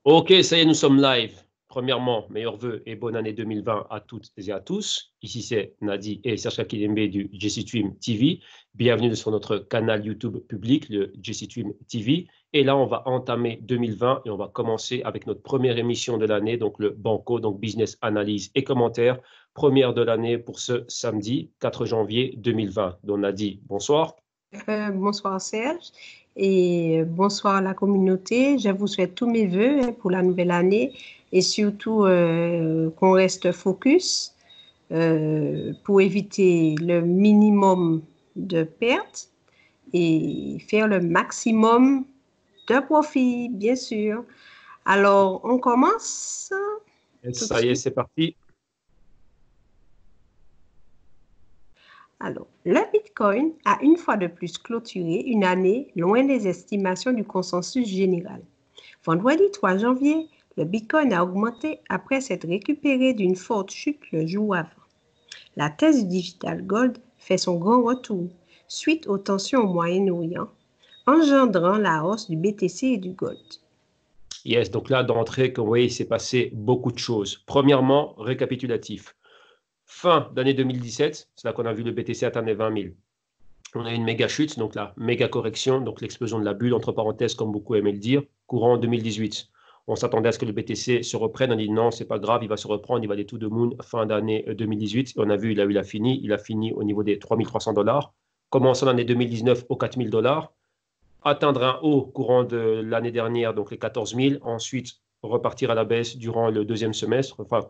Ok, ça y est, nous sommes live. Premièrement, meilleurs vœux et bonne année 2020 à toutes et à tous. Ici, c'est Nadi et Sacha Kilembe du JCTweam TV. Bienvenue sur notre canal YouTube public, le JCTweam TV. Et là, on va entamer 2020 et on va commencer avec notre première émission de l'année, donc le Banco, donc Business Analyse et Commentaires. Première de l'année pour ce samedi 4 janvier 2020. Donc, Nadi, bonsoir. Bonsoir Serge et bonsoir à la communauté. Je vous souhaite tous mes voeux pour la nouvelle année et surtout qu'on reste focus pour éviter le minimum de pertes et faire le maximum de profit, bien sûr. Alors, on commence Et tout de ça y est, suite. c'est parti. Alors, le Bitcoin a une fois de plus clôturé une année loin des estimations du consensus général. Vendredi 3 janvier, le Bitcoin a augmenté après s'être récupéré d'une forte chute le jour avant. La thèse du digital gold fait son grand retour suite aux tensions au Moyen-Orient, engendrant la hausse du BTC et du gold. Yes, donc là, d'entrée, comme vous voyez, il s'est passé beaucoup de choses. Premièrement, récapitulatif. Fin d'année 2017, c'est là qu'on a vu le BTC atteindre les 20 000. On a eu une méga chute, donc la méga correction, donc l'explosion de la bulle, entre parenthèses, comme beaucoup aimaient le dire, courant 2018. On s'attendait à ce que le BTC se reprenne. On a dit non, c'est pas grave, il va se reprendre, il va aller tout de moon fin d'année 2018. Et on a vu, il a fini au niveau des 3 300 $. Commençant l'année 2019 aux 4 $. Atteindre un haut courant de l'année dernière, donc les 14 000, ensuite repartir à la baisse durant le deuxième semestre, enfin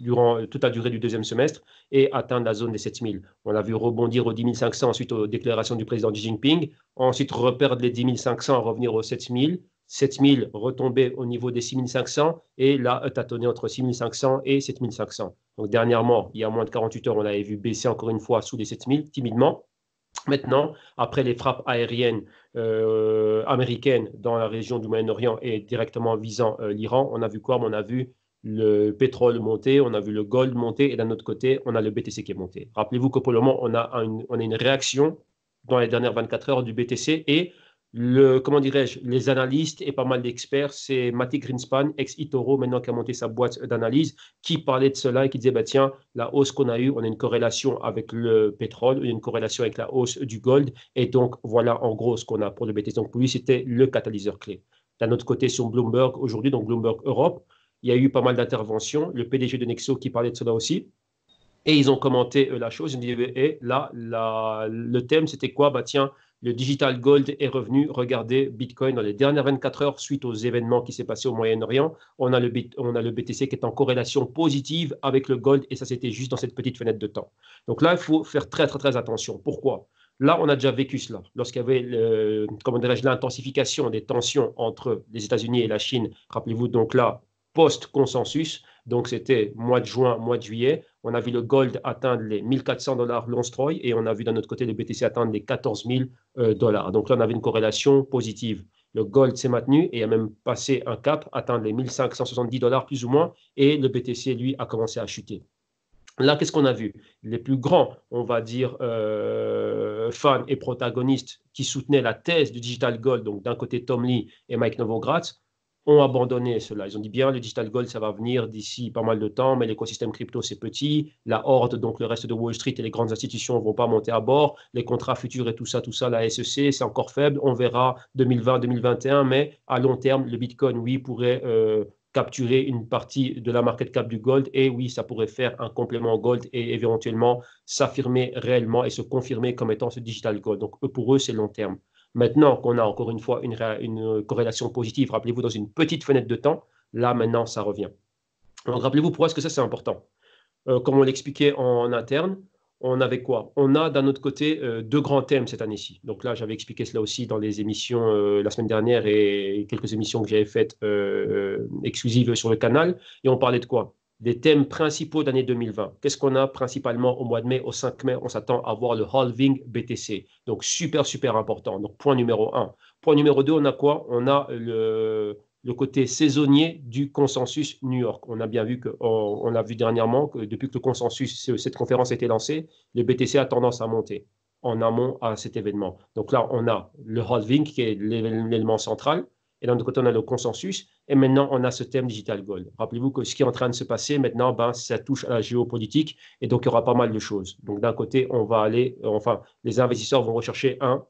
durant toute la durée du deuxième semestre, et atteindre la zone des 7 000. On l'a vu rebondir aux 10 500 ensuite aux déclarations du président Xi Jinping, ensuite reperdre les 10 500, revenir aux 7 000, 7 000 retomber au niveau des 6 500, et là, tâtonner entre 6 500 et 7 500. Donc dernièrement, il y a moins de 48 heures, on l'avait vu baisser encore une fois sous les 7 000, timidement. Maintenant, après les frappes aériennes américaines dans la région du Moyen-Orient et directement visant l'Iran, on a vu quoi? On a vu le pétrole monter, on a vu le gold monter et d'un autre côté, on a le BTC qui est monté. Rappelez-vous que pour le moment, on a une réaction dans les dernières 24 heures du BTC et comment dirais-je, les analystes et pas mal d'experts, c'est Mati Greenspan, ex-Itoro, maintenant qui a monté sa boîte d'analyse, qui parlait de cela et qui disait, bah, tiens, la hausse qu'on a eue, on a une corrélation avec le pétrole, il y a une corrélation avec la hausse du gold, et donc voilà en gros ce qu'on a pour le BTC. Donc pour lui, c'était le catalyseur clé. D'un autre côté, sur Bloomberg aujourd'hui, donc Bloomberg Europe, il y a eu pas mal d'interventions, le PDG de Nexo qui parlait de cela aussi, et ils ont commenté la chose. Ils ont dit, et là, le thème, c'était quoi? Bah tiens, le digital gold est revenu. Regardez, Bitcoin, dans les dernières 24 heures, suite aux événements qui s'est passé au Moyen-Orient, on a le BTC qui est en corrélation positive avec le gold, et ça, c'était juste dans cette petite fenêtre de temps. Donc là, il faut faire très, très, très attention. Pourquoi? Là, on a déjà vécu cela. Lorsqu'il y avait l'intensification des tensions entre les États-Unis et la Chine, rappelez-vous donc là, post-consensus, donc c'était mois de juin, mois de juillet, on a vu le gold atteindre les 1400 $ l'once Troy et on a vu d'un autre côté le BTC atteindre les 14 000 $. Donc là, on avait une corrélation positive. Le gold s'est maintenu et a même passé un cap, atteindre les 1570 $ plus ou moins, et le BTC, lui, a commencé à chuter. Là, qu'est-ce qu'on a vu? Les plus grands, on va dire, fans et protagonistes qui soutenaient la thèse du digital gold, donc d'un côté Tom Lee et Mike Novogratz, ont abandonné cela. Ils ont dit bien, le digital gold, ça va venir d'ici pas mal de temps, mais l'écosystème crypto, c'est petit. La horde, donc le reste de Wall Street et les grandes institutions ne vont pas monter à bord. Les contrats futurs et tout ça, la SEC, c'est encore faible. On verra 2020, 2021, mais à long terme, le Bitcoin, oui, pourrait capturer une partie de la market cap du gold et oui, ça pourrait faire un complément gold et éventuellement s'affirmer réellement et se confirmer comme étant ce digital gold. Donc pour eux, c'est long terme. Maintenant qu'on a encore une fois une corrélation positive, rappelez-vous, dans une petite fenêtre de temps, là maintenant, ça revient. Donc rappelez-vous pourquoi est-ce que ça c'est important. Comme on l'expliquait en interne, on avait quoi? On a d'un autre côté deux grands thèmes cette année-ci. Donc là, j'avais expliqué cela aussi dans les émissions la semaine dernière et quelques émissions que j'avais faites exclusives sur le canal. Et on parlait de quoi? Des thèmes principaux d'année 2020. Qu'est-ce qu'on a principalement au mois de mai? Au 5 mai, on s'attend à voir le halving BTC. Donc super, super important. Donc point numéro 1. Point numéro 2, on a quoi? On a le côté saisonnier du consensus New York. On a bien vu on a vu dernièrement que depuis que le consensus, cette conférence a été lancée, le BTC a tendance à monter en amont à cet événement. Donc là, on a le halving qui est l'élément central. et d'un autre côté, on a le consensus, et maintenant, on a ce thème Digital Gold. Rappelez-vous que ce qui est en train de se passer maintenant, ben, ça touche à la géopolitique, et donc il y aura pas mal de choses. Donc d'un côté, on va aller, enfin, les investisseurs vont rechercher un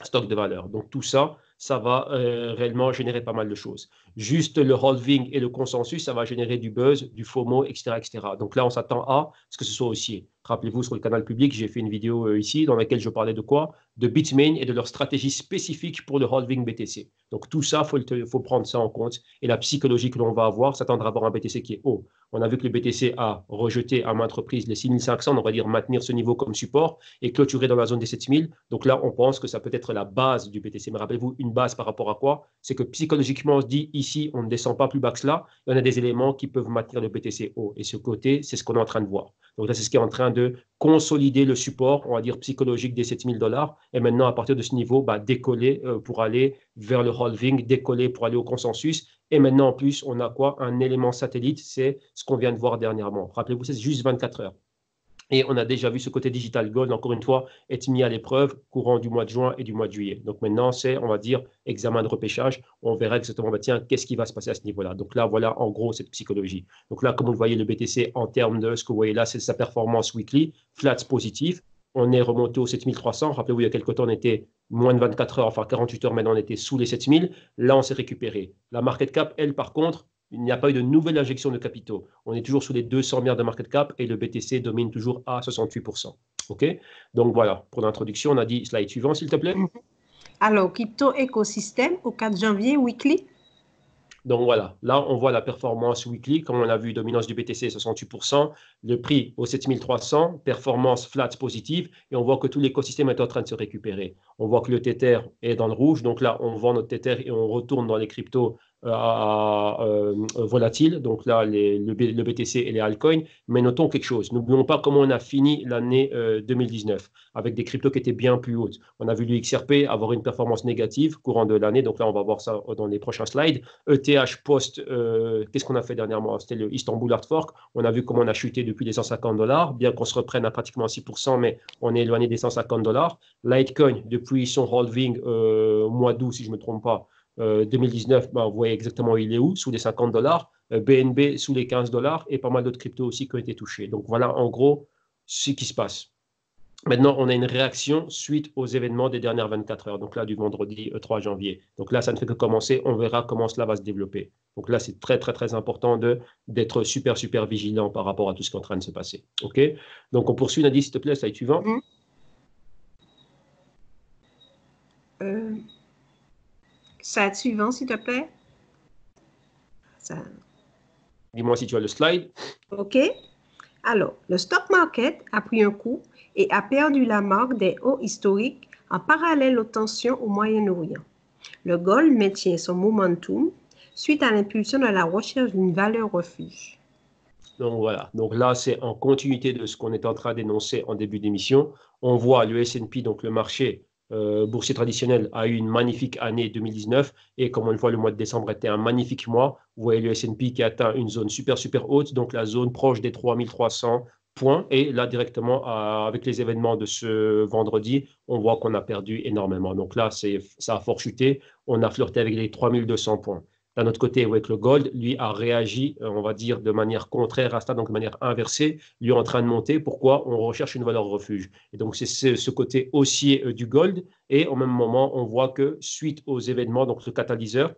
stock de valeur. Donc tout ça, ça va réellement générer pas mal de choses. Juste le holding et le consensus, ça va générer du buzz, du FOMO, etc., etc. Donc là, on s'attend à ce que ce soit haussier. Rappelez-vous, sur le canal public, j'ai fait une vidéo ici dans laquelle je parlais de quoi? De Bitmain et de leur stratégie spécifique pour le holding BTC. Donc tout ça, faut prendre ça en compte. Et la psychologie que l'on va avoir, s'attendre à avoir un BTC qui est haut. On a vu que le BTC a rejeté à maintes reprises les 6500, on va dire maintenir ce niveau comme support et clôturer dans la zone des 7000. Donc là, on pense que ça peut être la base du BTC. Mais rappelez-vous, une base par rapport à quoi? C'est que psychologiquement, on se dit ici, on ne descend pas plus bas que cela. Il y en a des éléments qui peuvent maintenir le BTC haut. Et ce côté, c'est ce qu'on est en train de voir. Donc là, c'est ce qui est en train de consolider le support, on va dire psychologique des 7000 $. Et maintenant, à partir de ce niveau, bah, décoller pour aller vers le holding, décoller pour aller au consensus. Et maintenant, en plus, on a quoi? Un élément satellite, c'est ce qu'on vient de voir dernièrement. Rappelez-vous, c'est juste 24 heures. Et on a déjà vu ce côté digital gold, encore une fois, être mis à l'épreuve courant du mois de juin et du mois de juillet. Donc maintenant, c'est, on va dire, examen de repêchage. On verra exactement, bah, tiens, qu'est-ce qui va se passer à ce niveau-là. Donc là, voilà, en gros, cette psychologie. Donc là, comme vous le voyez, le BTC, en termes de ce que vous voyez là, c'est sa performance weekly, flats positif. On est remonté aux 7300. Rappelez-vous, il y a quelques temps, on était moins de 24 heures, enfin 48 heures, maintenant on était sous les 7000. Là, on s'est récupéré. La market cap, elle, par contre, il n'y a pas eu de nouvelle injection de capitaux. On est toujours sous les 200 milliards de market cap et le BTC domine toujours à 68%. OK? Donc voilà, pour l'introduction, on a dit slide suivant, s'il te plaît. Alors, crypto écosystème au 4 janvier, weekly. Donc voilà, là on voit la performance weekly, comme on a vu, dominance du BTC 68%, le prix au 7300, performance flat positive, et on voit que tout l'écosystème est en train de se récupérer. On voit que le Tether est dans le rouge, donc là on vend notre Tether et on retourne dans les cryptos volatiles, donc là le BTC et les altcoins, mais notons quelque chose, n'oublions pas comment on a fini l'année 2019, avec des cryptos qui étaient bien plus hautes. On a vu l'XRP avoir une performance négative courant de l'année, donc là on va voir ça dans les prochains slides. ETH post, qu'est-ce qu'on a fait dernièrement? C'était le Istanbul Art Fork. On a vu comment on a chuté depuis les 150 $, bien qu'on se reprenne à pratiquement 6%, mais on est éloigné des 150 $. Litecoin, depuis son holding mois d'août, si je ne me trompe pas, 2019, ben, vous voyez exactement où il est où, sous les 50 $. BNB sous les 15 $ et pas mal d'autres cryptos aussi qui ont été touchés. Donc voilà en gros ce qui se passe. Maintenant, on a une réaction suite aux événements des dernières 24 heures, donc là du vendredi 3 janvier. Donc là, ça ne fait que commencer, on verra comment cela va se développer. Donc là, c'est très, très, très important d'être super, super vigilant par rapport à tout ce qui est en train de se passer. OK? Donc on poursuit, Nadie, s'il te plaît, slide suivant. Slide suivant, s'il te plaît. Dis-moi si tu as le slide. OK. Alors, le stock market a pris un coup et a perdu la marque des hauts historiques en parallèle aux tensions au Moyen-Orient. Le gold maintient son momentum suite à l'impulsion de la recherche d'une valeur refuge. Donc voilà, donc là c'est en continuité de ce qu'on est en train d'énoncer en début d'émission. On voit le S&P, donc le marché boursier traditionnel, a eu une magnifique année 2019 et comme on le voit, le mois de décembre était un magnifique mois. Vous voyez le S&P qui a atteint une zone super super haute, donc la zone proche des 3300 points et là directement avec les événements de ce vendredi, on voit qu'on a perdu énormément. Donc là, ça a fort chuté, on a flirté avec les 3200 points. D'un autre côté, avec le gold, lui a réagi, on va dire, de manière contraire à ça, donc de manière inversée, lui est en train de monter. Pourquoi? On recherche une valeur refuge. Et donc, c'est ce côté haussier du gold. Et au même moment, on voit que suite aux événements, donc le catalyseur,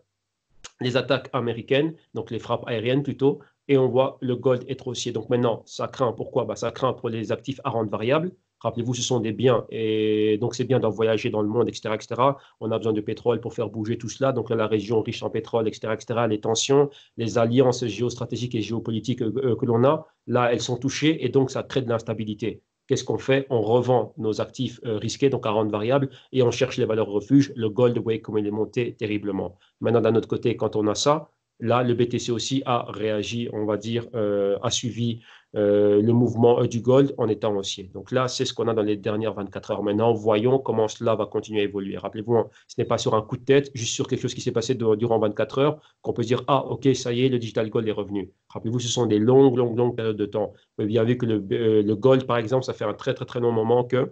les attaques américaines, donc les frappes aériennes plutôt, et on voit le gold être haussier. Donc maintenant, ça craint. Pourquoi? Bah, ça craint pour les actifs à rente variable. Rappelez-vous, ce sont des biens et donc c'est bien d'en voyager dans le monde, etc., etc. On a besoin de pétrole pour faire bouger tout cela. Donc là, la région riche en pétrole, etc., etc., les tensions, les alliances géostratégiques et géopolitiques que l'on a, là, elles sont touchées et donc ça crée de l'instabilité. Qu'est-ce qu'on fait? On revend nos actifs risqués, donc à rente variable, et on cherche les valeurs refuges. Le gold, vous voyez comme il est monté terriblement. Maintenant, d'un autre côté, quand on a ça, là, le BTC aussi a réagi, on va dire, a suivi le mouvement du gold en étant haussier. Donc là, c'est ce qu'on a dans les dernières 24 heures. Maintenant, voyons comment cela va continuer à évoluer. Rappelez-vous, hein, ce n'est pas sur un coup de tête, juste sur quelque chose qui s'est passé durant 24 heures, qu'on peut dire, ah, ok, ça y est, le digital gold est revenu. Rappelez-vous, ce sont des longues, longues, longues périodes de temps. Vous avez bien vu que le gold, par exemple, ça fait un très, très, très long moment que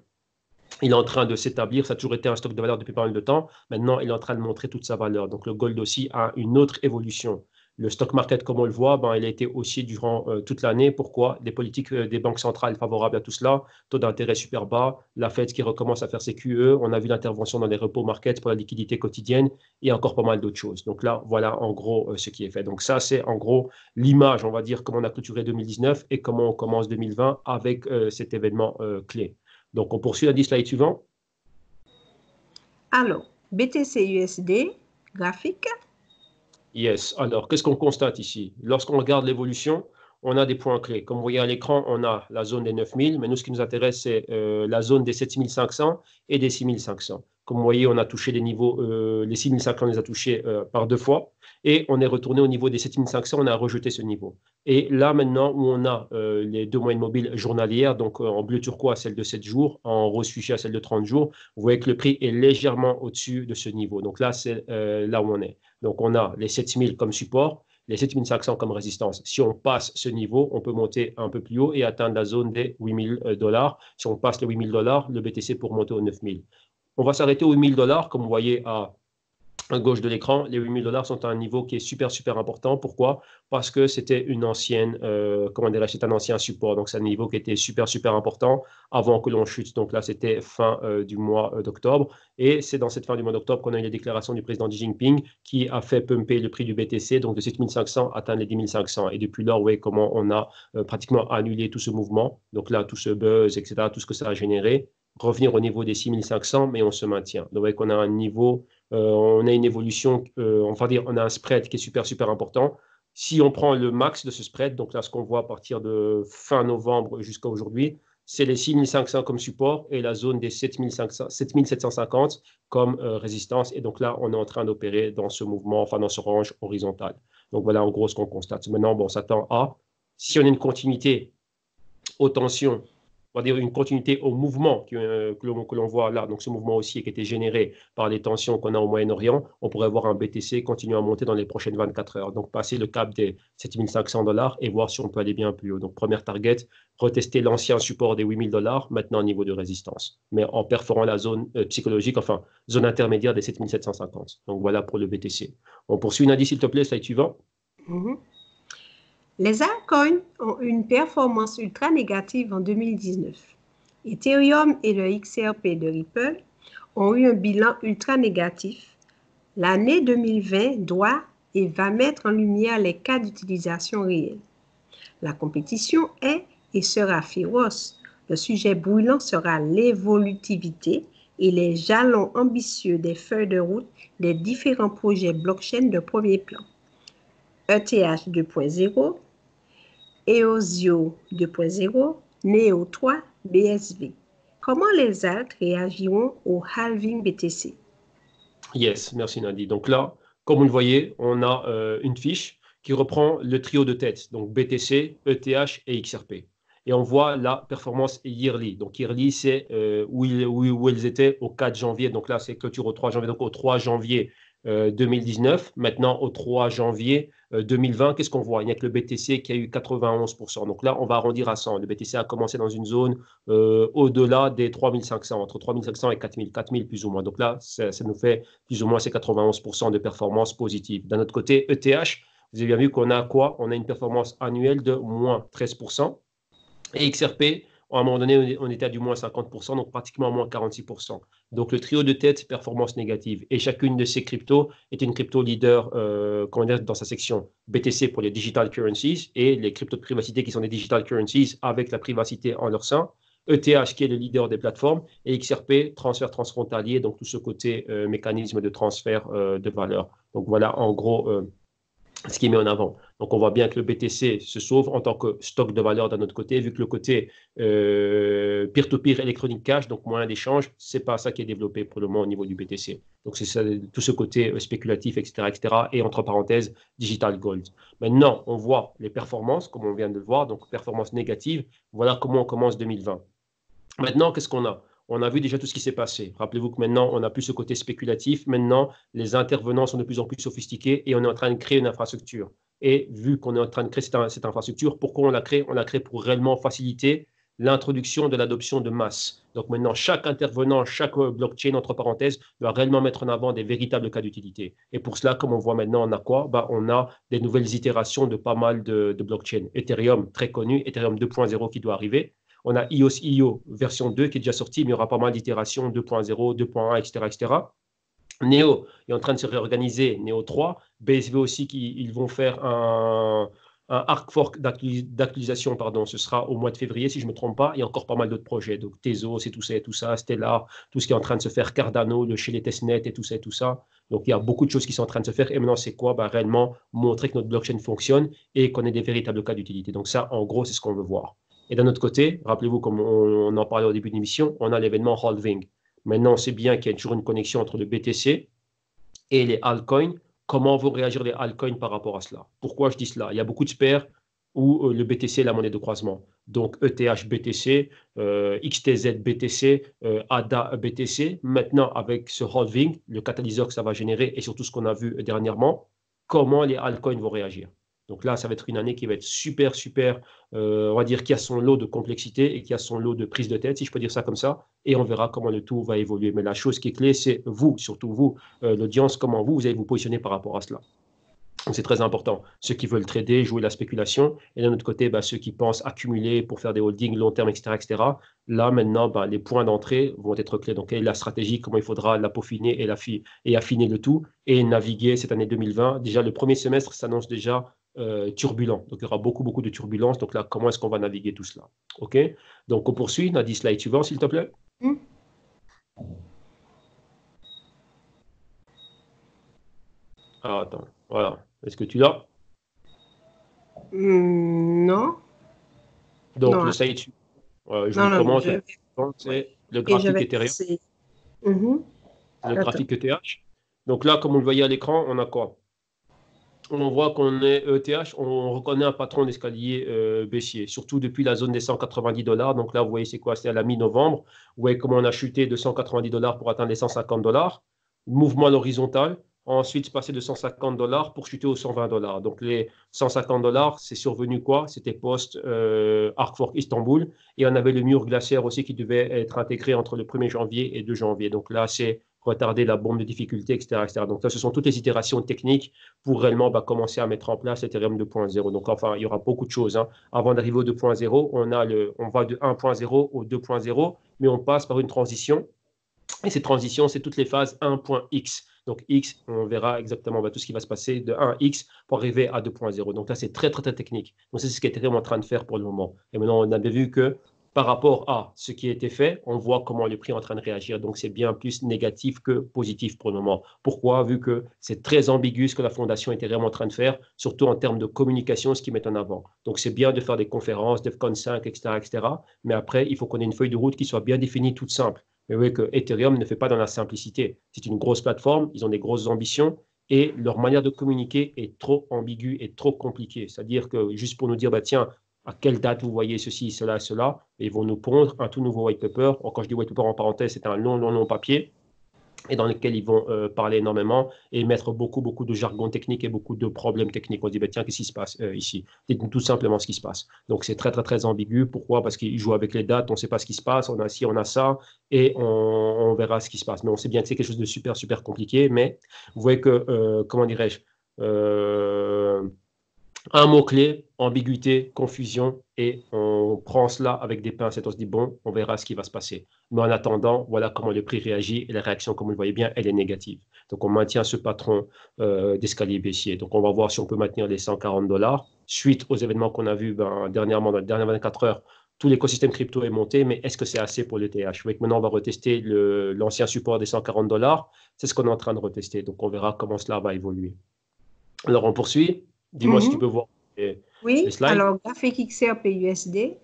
Il est en train de s'établir, ça a toujours été un stock de valeur depuis pas mal de temps. Maintenant, il est en train de montrer toute sa valeur. Donc, le gold aussi a une autre évolution. Le stock market, comme on le voit, il a été haussier durant toute l'année. Pourquoi? Des politiques des banques centrales favorables à tout cela, taux d'intérêt super bas, la Fed qui recommence à faire ses QE, on a vu l'intervention dans les repos markets pour la liquidité quotidienne et encore pas mal d'autres choses. Donc là, voilà en gros ce qui est fait. Donc ça, c'est en gros l'image, on va dire, comment on a clôturé 2019 et comment on commence 2020 avec cet événement clé. Donc, on poursuit la slide suivant. Alors, BTC USD, graphique. Yes. Alors, qu'est-ce qu'on constate ici? Lorsqu'on regarde l'évolution, on a des points clés. Comme vous voyez à l'écran, on a la zone des 9000, mais nous, ce qui nous intéresse, c'est la zone des 7500 et des 6500. Comme vous voyez, on a touché les niveaux, les 6500, on les a touchés par 2 fois, et on est retourné au niveau des 7500, on a rejeté ce niveau. Et là, maintenant, où on a les 2 moyennes mobiles journalières, donc en bleu turquoise, celle de 7 jours, en rose fuchsia, celle de 30 jours, vous voyez que le prix est légèrement au-dessus de ce niveau. Donc là, c'est là où on est. Donc, on a les 7000 comme support, les 7500 comme résistance. Si on passe ce niveau, on peut monter un peu plus haut et atteindre la zone des 8000 $. Si on passe les 8000 $, le BTC pour monter aux 9000. On va s'arrêter aux 8000 $, comme vous voyez à gauche de l'écran. Les 8000 $ sont à un niveau qui est super, super important. Pourquoi? Parce que c'était une ancienne, c'est un ancien support. Donc, c'est un niveau qui était super, super important avant que l'on chute. Donc là, c'était fin du mois d'octobre. Et c'est dans cette fin du mois d'octobre qu'on a eu les déclarations du président Xi Jinping qui a fait pumper le prix du BTC, donc de 7500 atteindre les 10 500. Et depuis lors, vous voyez comment on a pratiquement annulé tout ce mouvement. Donc là, tout ce buzz, etc., tout ce que ça a généré. Revenir au niveau des 6500, mais on se maintient. Donc, vous voyez qu'on a un niveau on a une évolution, on va dire, on a un spread qui est super, super important. Si on prend le max de ce spread, donc là, ce qu'on voit à partir de fin novembre jusqu'à aujourd'hui, c'est les 6500 comme support et la zone des 7750 comme résistance. Et donc là, on est en train d'opérer dans ce mouvement, enfin dans ce range horizontal. Donc voilà en gros ce qu'on constate. Maintenant, on s'attend à, si on a une continuité aux tensions, on va dire une continuité au mouvement que l'on voit là, donc ce mouvement aussi qui a été généré par les tensions qu'on a au Moyen-Orient, on pourrait voir un BTC continuer à monter dans les prochaines 24 heures. Donc passer le cap des 7500 $ et voir si on peut aller bien plus haut. Donc première target, retester l'ancien support des 8000 $, maintenant au niveau de résistance, mais en perforant la zone psychologique, enfin zone intermédiaire des 7750. Donc voilà pour le BTC. On poursuit Nadi, s'il te plaît, slide suivant. Les altcoins ont eu une performance ultra négative en 2019. Ethereum et le XRP de Ripple ont eu un bilan ultra négatif. L'année 2020 doit et va mettre en lumière les cas d'utilisation réels. La compétition est et sera féroce. Le sujet brûlant sera l'évolutivité et les jalons ambitieux des feuilles de route des différents projets blockchain de premier plan. ETH 2.0, EOSIO 2.0, NEO 3, BSV. Comment les alts réagiront au halving BTC? Yes, merci Nadi. Donc là, comme vous le voyez, on a une fiche qui reprend le trio de tête, donc BTC, ETH et XRP. Et on voit la performance yearly. Donc yearly, c'est où ils étaient au 4 janvier. Donc là, c'est clôture au 3 janvier. Donc au 3 janvier 2019. Maintenant, au 3 janvier 2020, qu'est-ce qu'on voit? Il n'y a que le BTC qui a eu 91%. Donc là, on va arrondir à 100. Le BTC a commencé dans une zone au-delà des 3500, entre 3500 et 4000, 4000 plus ou moins. Donc là, ça nous fait plus ou moins ces 91% de performance positive. D'un autre côté, ETH, vous avez bien vu qu'on a quoi? On a une performance annuelle de moins 13%. Et XRP, à un moment donné, on était à du moins 50%, donc pratiquement moins 46%. Donc le trio de tête, performance négative. Et chacune de ces cryptos est une crypto leader dans sa section BTC pour les digital currencies et les cryptos de privacité qui sont des digital currencies avec la privacité en leur sein. ETH qui est le leader des plateformes et XRP, transfert transfrontalier, donc tout ce côté mécanisme de transfert de valeur. Donc voilà en gros ce qui est mis en avant. Donc, on voit bien que le BTC se sauve en tant que stock de valeur d'un autre côté, vu que le côté peer-to-peer électronique cash, donc moyen d'échange, ce n'est pas ça qui est développé pour le moment au niveau du BTC. Donc, c'est ça, tout ce côté spéculatif, etc., etc., et entre parenthèses, digital gold. Maintenant, on voit les performances, comme on vient de le voir, donc performances négatives. Voilà comment on commence 2020. Maintenant, qu'est-ce qu'on a? On a vu déjà tout ce qui s'est passé. Rappelez-vous que maintenant, on n'a plus ce côté spéculatif. Maintenant, les intervenants sont de plus en plus sophistiqués et on est en train de créer une infrastructure. Et vu qu'on est en train de créer cette infrastructure, pourquoi on l'a créée? On l'a créée pour réellement faciliter l'introduction de l'adoption de masse. Donc maintenant, chaque intervenant, chaque blockchain, entre parenthèses, doit réellement mettre en avant des véritables cas d'utilité. Et pour cela, comme on voit maintenant, on a quoi? On a des nouvelles itérations de pas mal de blockchains. Ethereum, très connu, Ethereum 2.0 qui doit arriver. On a EOS-IO version 2 qui est déjà sortie, mais il y aura pas mal d'itérations 2.0, 2.1, etc., etc. Neo est en train de se réorganiser, Neo 3. BSV aussi, ils vont faire un hard fork d'actualisation, pardon, ce sera au mois de février, si je ne me trompe pas. Il y a encore pas mal d'autres projets. Donc, Tezos et tout ça, Stellar, tout ce qui est en train de se faire, Cardano, le chez les testnets et tout ça et tout ça. Donc, il y a beaucoup de choses qui sont en train de se faire. Et maintenant, c'est quoi? Réellement, montrer que notre blockchain fonctionne et qu'on ait des véritables cas d'utilité. Donc, ça, en gros, c'est ce qu'on veut voir. Et d'un autre côté, rappelez-vous, comme on en parlait au début de l'émission, on a l'événement halving. Maintenant, on sait bien qu'il y a toujours une connexion entre le BTC et les altcoins. Comment vont réagir les altcoins par rapport à cela? Pourquoi je dis cela? Il y a beaucoup de pairs où le BTC est la monnaie de croisement. Donc ETH BTC, XTZ BTC, ADA BTC. Maintenant, avec ce halving, le catalyseur que ça va générer et surtout ce qu'on a vu dernièrement, comment les altcoins vont réagir? Donc là, ça va être une année qui va être super, super, on va dire, qui a son lot de complexité et qui a son lot de prise de tête, si je peux dire ça comme ça, et on verra comment le tout va évoluer. Mais la chose qui est clé, c'est vous, surtout vous, l'audience, comment vous allez vous positionner par rapport à cela. Donc c'est très important. Ceux qui veulent trader, jouer la spéculation, et d'un autre côté, ceux qui pensent accumuler pour faire des holdings long terme, etc., etc. Là, maintenant, les points d'entrée vont être clés. Donc, la stratégie, comment il faudra la peaufiner et affiner le tout, et naviguer cette année 2020. Déjà, le premier semestre s'annonce déjà turbulent. Donc, il y aura beaucoup, beaucoup de turbulences. Donc là, comment est-ce qu'on va naviguer tout cela? OK? Donc, on poursuit. Nadi, slide suivant, s'il te plaît. Alors, attends. Voilà. Est-ce que tu l'as? Non. Donc, Non. le slide suivant, je Non, vous non, commence. je... C'est le Et je graphique vais Ethereum. laisser. Le graphique ETH. Donc là, comme vous le voyez à l'écran, on a quoi? On voit qu'on est ETH, on reconnaît un patron d'escalier baissier, surtout depuis la zone des 190 $. Donc là, vous voyez, c'est quoi? C'est à la mi-novembre. Vous voyez comment on a chuté de 190 $ pour atteindre les 150 $. Mouvement à l'horizontale. Ensuite, passer de 150 $ pour chuter aux 120 $. Donc les 150 $, c'est survenu quoi? C'était post-Arc Istanbul. Et on avait le mur glaciaire aussi qui devait être intégré entre le 1er janvier et 2 janvier. Donc là, c'est retarder la bombe de difficulté, etc., etc. Donc, ça, ce sont toutes les itérations techniques pour réellement commencer à mettre en place Ethereum 2.0. Donc, enfin, il y aura beaucoup de choses. Avant d'arriver au 2.0, on va de 1.0 au 2.0, mais on passe par une transition. Et cette transition, c'est toutes les phases 1.x. Donc, X, on verra exactement tout ce qui va se passer de 1x pour arriver à 2.0. Donc là, c'est très, très, très technique. Donc, c'est ce qu'Ethereum est en train de faire pour le moment. Et maintenant, on avait vu que par rapport à ce qui a été fait, on voit comment le prix est en train de réagir. Donc, c'est bien plus négatif que positif pour le moment. Pourquoi? Vu que c'est très ambigu ce que la fondation Ethereum est en train de faire, surtout en termes de communication, ce qu'ils mettent en avant. Donc, c'est bien de faire des conférences, DEFCON 5, etc., etc. Mais après, il faut qu'on ait une feuille de route qui soit bien définie, toute simple. Mais vous voyez que Ethereum ne fait pas dans la simplicité. C'est une grosse plateforme, ils ont des grosses ambitions et leur manière de communiquer est trop ambiguë et trop compliquée. C'est-à-dire que juste pour nous dire, tiens, à quelle date vous voyez ceci, cela, cela, et ils vont nous pondre un tout nouveau white paper. Quand je dis white paper en parenthèse, c'est un long, long, long papier et dans lequel ils vont parler énormément et mettre beaucoup, beaucoup de jargon technique et beaucoup de problèmes techniques. On se dit, tiens, qu'est-ce qui se passe ici? Dites-nous tout simplement ce qui se passe. Donc, c'est très, très, très ambigu. Pourquoi? Parce qu'ils jouent avec les dates, on ne sait pas ce qui se passe, on a ci, on a ça, et on verra ce qui se passe. Mais on sait bien que c'est quelque chose de super, super compliqué, mais vous voyez que, comment dirais-je, un mot-clé, ambiguïté, confusion, et on prend cela avec des pincettes. On se dit, bon, on verra ce qui va se passer. Mais en attendant, voilà comment le prix réagit, et la réaction, comme vous le voyez bien, elle est négative. Donc, on maintient ce patron d'escalier baissier. Donc, on va voir si on peut maintenir les 140 $. Suite aux événements qu'on a vus dernièrement, dans les dernières 24 heures, tout l'écosystème crypto est monté, mais est-ce que c'est assez pour l'ETH? Vous voyez que maintenant, on va retester l'ancien support des 140 $. C'est ce qu'on est en train de retester. Donc, on verra comment cela va évoluer. Alors, on poursuit. Dis-moi si tu peux voir les slides. Alors, graphique XRP USD.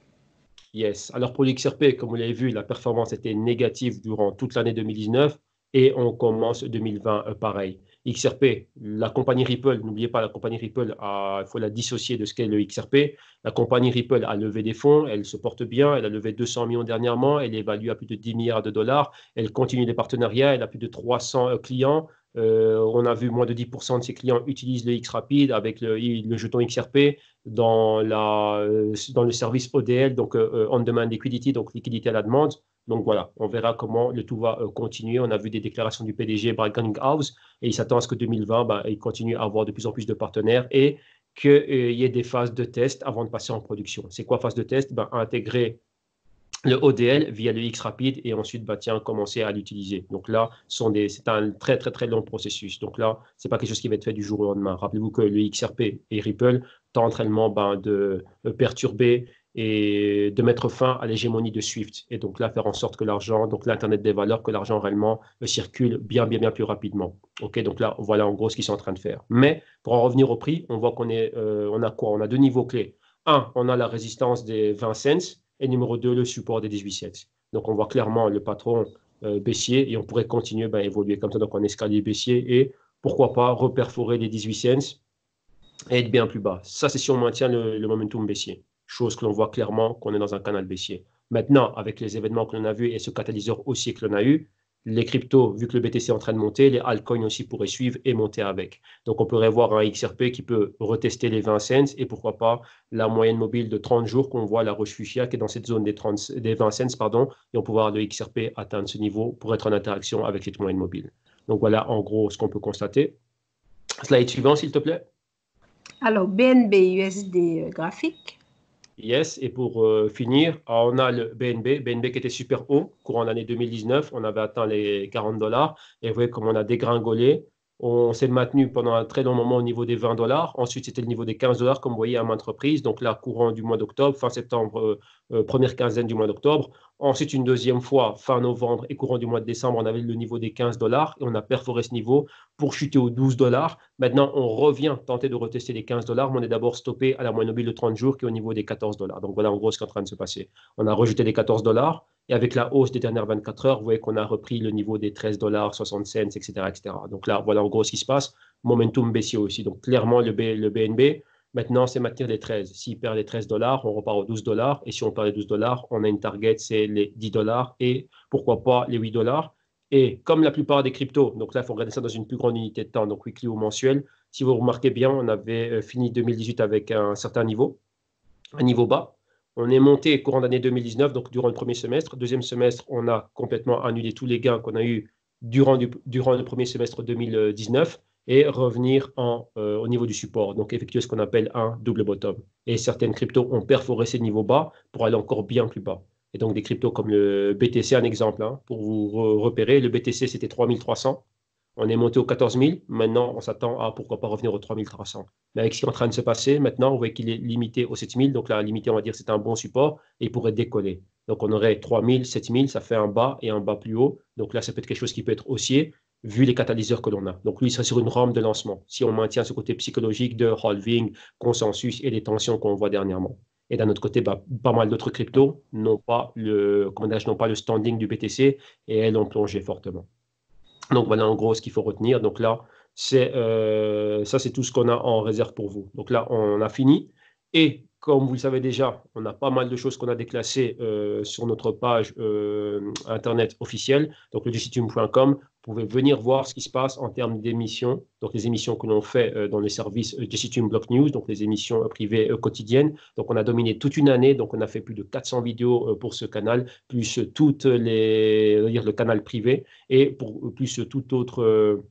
Yes. Alors, pour l'XRP, comme vous l'avez vu, la performance était négative durant toute l'année 2019 et on commence 2020 pareil. XRP, la compagnie Ripple, n'oubliez pas, la compagnie Ripple, il faut la dissocier de ce qu'est le XRP. La compagnie Ripple a levé des fonds, elle se porte bien, elle a levé 200 millions dernièrement, elle est évaluée à plus de 10 milliards de dollars, elle continue des partenariats, elle a plus de 300 clients. On a vu moins de 10% de ses clients utilisent le X-Rapid avec le jeton XRP dans le service ODL, donc On-Demand Liquidity, donc liquidité à la demande. Donc voilà, on verra comment le tout va continuer. On a vu des déclarations du PDG Brad Garlinghouse et il s'attend à ce que 2020, il continue à avoir de plus en plus de partenaires et qu'il y ait des phases de test avant de passer en production. C'est quoi phase de test? Intégrer le ODL via le X-Rapid et ensuite commencer à l'utiliser. Donc là, c'est un très, très, très long processus. Donc là, ce n'est pas quelque chose qui va être fait du jour au lendemain. Rappelez-vous que le XRP et Ripple tentent réellement de perturber et de mettre fin à l'hégémonie de Swift. Et donc là, faire en sorte que l'argent, donc l'Internet des valeurs, que l'argent réellement circule bien, bien, bien plus rapidement. OK, donc là, voilà en gros ce qu'ils sont en train de faire. Mais pour en revenir au prix, on voit on a quoi? On a deux niveaux clés. Un, on a la résistance des 20 cents et numéro 2, le support des 18 cents. Donc on voit clairement le patron baissier et on pourrait continuer à évoluer comme ça, donc en escalier baissier et pourquoi pas reperforer les 18 cents et être bien plus bas. Ça, c'est si on maintient le momentum baissier, chose que l'on voit clairement qu'on est dans un canal baissier. Maintenant, avec les événements que l'on a vus et ce catalyseur haussier que l'on a eu, les cryptos, vu que le BTC est en train de monter, les altcoins aussi pourraient suivre et monter avec. Donc, on pourrait voir un XRP qui peut retester les 20 cents et pourquoi pas la moyenne mobile de 30 jours qu'on voit la roche fuchsia qui est dans cette zone des 20 cents, pardon, et on peut voir le XRP atteindre ce niveau pour être en interaction avec cette moyenne mobile. Donc, voilà en gros ce qu'on peut constater. Slide suivant, s'il te plaît. Alors, BNB USD graphique. Yes, et pour finir, on a le BNB qui était super haut, courant l'année 2019, on avait atteint les 40 dollars, et vous voyez comme on a dégringolé, on s'est maintenu pendant un très long moment au niveau des 20 dollars, ensuite c'était le niveau des 15 dollars, comme vous voyez à maintes reprises, donc là, courant du mois d'octobre, fin septembre, première quinzaine du mois d'octobre, ensuite une deuxième fois, fin novembre et courant du mois de décembre, on avait le niveau des 15 dollars, et on a perforé ce niveau pour chuter aux 12 dollars. Maintenant, on revient tenter de retester les 15 dollars, mais on est d'abord stoppé à la moyenne mobile de 30 jours qui est au niveau des 14 dollars. Donc voilà en gros ce qui est en train de se passer. On a rejeté les 14 dollars et avec la hausse des dernières 24 heures, vous voyez qu'on a repris le niveau des 13 dollars, 60 cents, etc., etc. Donc là, voilà en gros ce qui se passe. Momentum baissier aussi. Donc clairement, le BNB, maintenant, c'est maintenir les 13. S'il perd les 13 dollars, on repart aux 12 dollars. Et si on perd les 12 dollars, on a une target, c'est les 10 dollars et pourquoi pas les 8 dollars. Et comme la plupart des cryptos, donc là, il faut regarder ça dans une plus grande unité de temps, donc weekly ou mensuel. Si vous remarquez bien, on avait fini 2018 avec un certain niveau, un niveau bas. On est monté courant d'année 2019, donc durant le premier semestre. Deuxième semestre, on a complètement annulé tous les gains qu'on a eus durant le premier semestre 2019 et revenir au niveau du support. Donc effectuer ce qu'on appelle un double bottom. Et certaines cryptos ont perforé ces niveaux bas pour aller encore bien plus bas. Et donc des cryptos comme le BTC, un exemple, pour vous repérer, le BTC c'était 3300. On est monté aux 14 000. Maintenant, on s'attend à pourquoi pas revenir aux 3300. Mais avec ce qui est en train de se passer, maintenant, on voit qu'il est limité aux 7 000. Donc là, limité, on va dire c'est un bon support et il pourrait décoller. Donc on aurait 3 000, 7 000, ça fait un bas et un bas plus haut. Donc là, ça peut être quelque chose qui peut être haussier vu les catalyseurs que l'on a. Donc lui, il serait sur une rampe de lancement. Si on maintient ce côté psychologique de halving, consensus et les tensions qu'on voit dernièrement. Et d'un autre côté, pas mal d'autres cryptos n'ont pas n'ont pas le standing du BTC et elles ont plongé fortement. Donc voilà en gros ce qu'il faut retenir. Donc là, ça c'est tout ce qu'on a en réserve pour vous. Donc là, on a fini. Et comme vous le savez déjà, on a pas mal de choses qu'on a déclassées sur notre page internet officielle, donc le jcitune.com. Vous pouvez venir voir ce qui se passe en termes d'émissions, donc les émissions que l'on fait dans les services JCTune Block News, donc les émissions privées quotidiennes. Donc on a dominé toute une année, donc on a fait plus de 400 vidéos pour ce canal, plus le canal privé et pour plus tout autre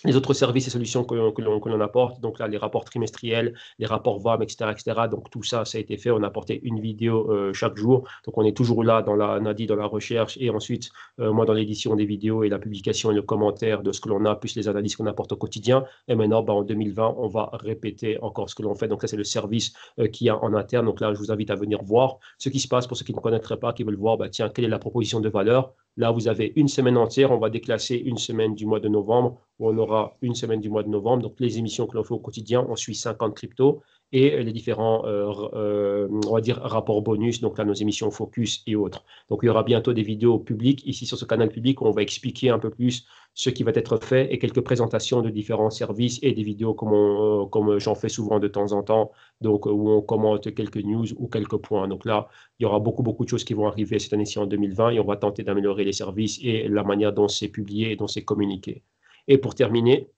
les autres services et solutions que l'on apporte, donc là, les rapports trimestriels, les rapports VAM, etc., etc. Donc, tout ça, ça a été fait. On a apporté une vidéo chaque jour. Donc, on est toujours là dans Nadi, dans la recherche et ensuite, moi, dans l'édition des vidéos et la publication et le commentaire de ce que l'on a, plus les analyses qu'on apporte au quotidien. Et maintenant, en 2020, on va répéter encore ce que l'on fait. Donc, ça, c'est le service qu'il y a en interne. Donc, là, je vous invite à venir voir ce qui se passe pour ceux qui ne connaîtraient pas, qui veulent voir, tiens, quelle est la proposition de valeur. Là, vous avez une semaine entière. On va déclasser une semaine du mois de novembre où on aura une semaine du mois de novembre. Donc, les émissions que l'on fait au quotidien, on suit 50 cryptos et les différents, on va dire, rapports bonus, donc là, nos émissions focus et autres. Donc, il y aura bientôt des vidéos publiques ici sur ce canal public où on va expliquer un peu plus ce qui va être fait et quelques présentations de différents services et des vidéos comme j'en fais souvent de temps en temps, donc où on commente quelques news ou quelques points. Donc là, il y aura beaucoup, beaucoup de choses qui vont arriver cette année-ci en 2020 et on va tenter d'améliorer les services et la manière dont c'est publié et dont c'est communiqué. Et pour terminer,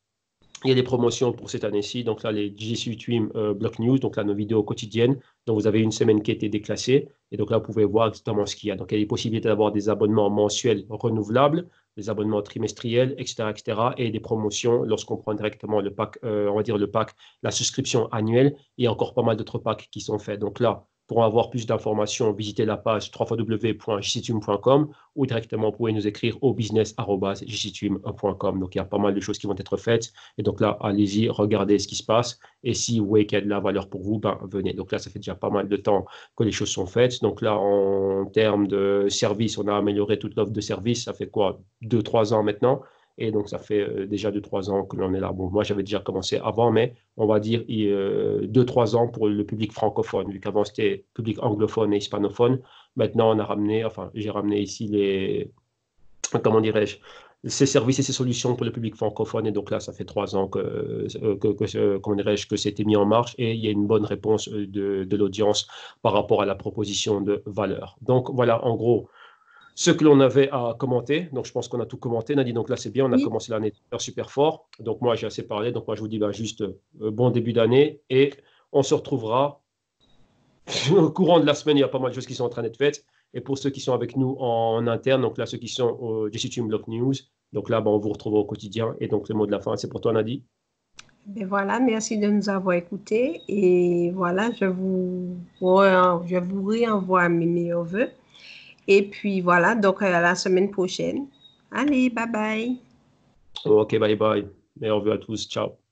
il y a des promotions pour cette année-ci. Donc là, les GCTweam Block News, donc là, nos vidéos quotidiennes. Donc vous avez une semaine qui a été déclassée. Et donc là, vous pouvez voir exactement ce qu'il y a. Donc il y a des possibilités d'avoir des abonnements mensuels renouvelables, des abonnements trimestriels, etc., etc. Et des promotions lorsqu'on prend directement le pack, on va dire le pack, la souscription annuelle. Il y a encore pas mal d'autres packs qui sont faits. Donc là, pour avoir plus d'informations, visitez la page www.jctweam.com ou directement, vous pouvez nous écrire au business@jctweam.com. Donc, il y a pas mal de choses qui vont être faites. Et donc là, allez-y, regardez ce qui se passe. Et si vous voyez qu'il y a de la valeur pour vous, ben, venez. Donc là, ça fait déjà pas mal de temps que les choses sont faites. Donc là, en termes de service, on a amélioré toute l'offre de service. Ça fait quoi? 2-3 ans maintenant. Et donc, ça fait déjà 2-3 ans que l'on est là. Bon, moi, j'avais déjà commencé avant, mais on va dire 2-3 ans pour le public francophone, vu qu'avant, c'était public anglophone et hispanophone. Maintenant, on a ramené, enfin, j'ai ramené ici comment dirais-je, ces services et ces solutions pour le public francophone. Et donc là, ça fait 3 ans comment dirais-je, que c'était mis en marche et il y a une bonne réponse de l'audience par rapport à la proposition de valeur. Donc voilà, en gros, ce que l'on avait à commenter. Donc je pense qu'on a tout commenté, Nadine. Donc là, c'est bien, on a Oui, commencé l'année super, super fort. Donc moi, j'ai assez parlé. Donc moi, je vous dis ben, juste bon début d'année et on se retrouvera au courant de la semaine. Il y a pas mal de choses qui sont en train d'être faites. Et pour ceux qui sont avec nous en interne, donc là, ceux qui sont au GCTweam Block News, donc là, ben, on vous retrouve au quotidien. Et donc, le mot de la fin, c'est pour toi, Nadine. ben voilà, merci de nous avoir écoutés. Et voilà, je vous réenvoie mes meilleurs vœux. Et puis voilà, donc à la semaine prochaine. Allez, bye bye. Ok, bye bye. Et au revoir à tous. Ciao.